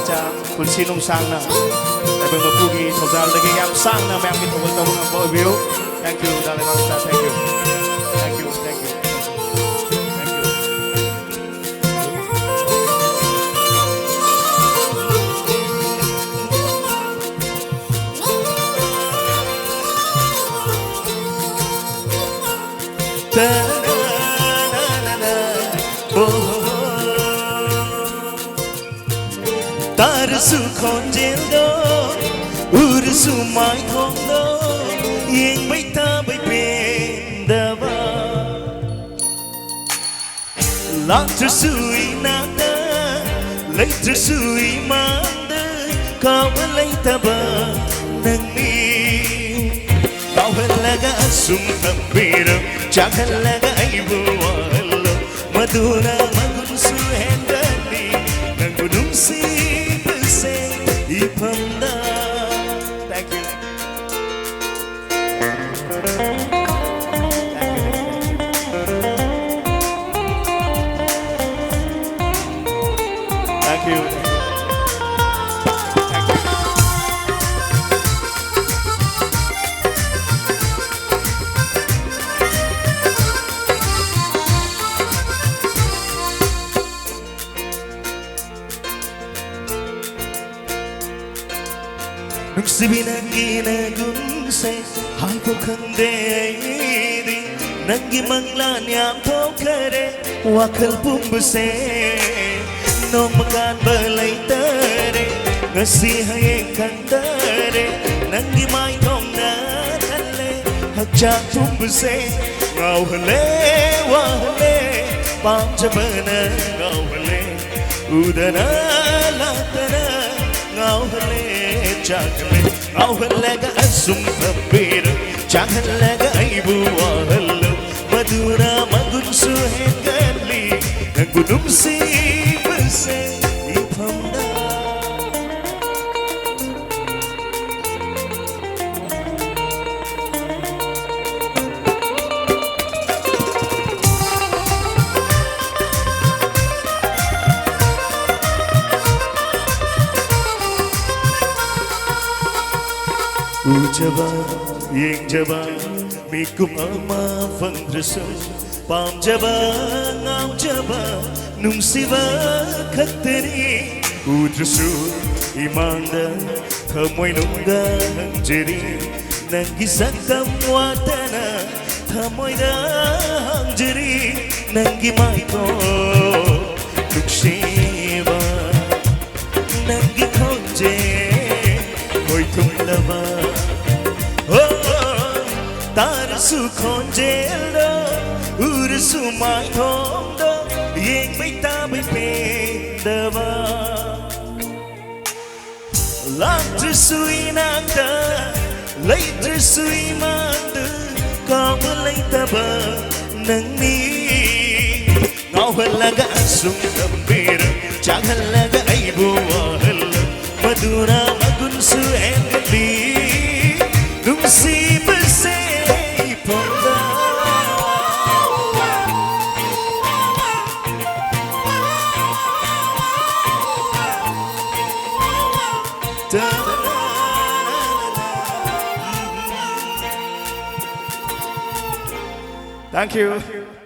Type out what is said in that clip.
cha kun sinung sang na ai bang mapugi thojal lagi yam sang na mayam ki thobal tawang ang boy view. Thank you dale bang cha, thank you, thank you, thank you, thank you. Da na na na oh Tarsu khonjel do ursu mai khong do yeng bai ta bai pen da ba later sui na da later sui ma da ka lai ta ba nang ni kau halaga sum tambira chakalaga ai bu wallo maduna magun su hendani nang gunung si Ipanda. Thank you. Thank you. Nuksibi nangi nagunse hai ko khande di nangi manglan yam thokare wakal pumbse nomkan balai tare ngasi hai kandare nangi mai thong na thalle hakcha pumbse ngau hale wa hale pam jabana ngau hale udana latana ngau hale Chakle, auhalaga asum tambira, chakalaga aibu wahallo, madura magun suhengali, nangudum si bese ipamda. Ujaba, yeng jaba, mikum ama fangdrasu, pam jaba, ngau jaba, nung siva khatri, udrasu, imanda, thamoy nungga hangjeri, nangi sakam watana, thamoy da hangjeri, nangi maiko, nukshiva, nangi khonje, hoy tum lava. Tarsu khonjel do ursu mai thong do yeng bai ta bai pen da ba later sui nang da later sui man da ka lai ta ba nang ni ngau halaga sum tambira chang halaga ai bu wal madura magun su endli nung si bese Thank you.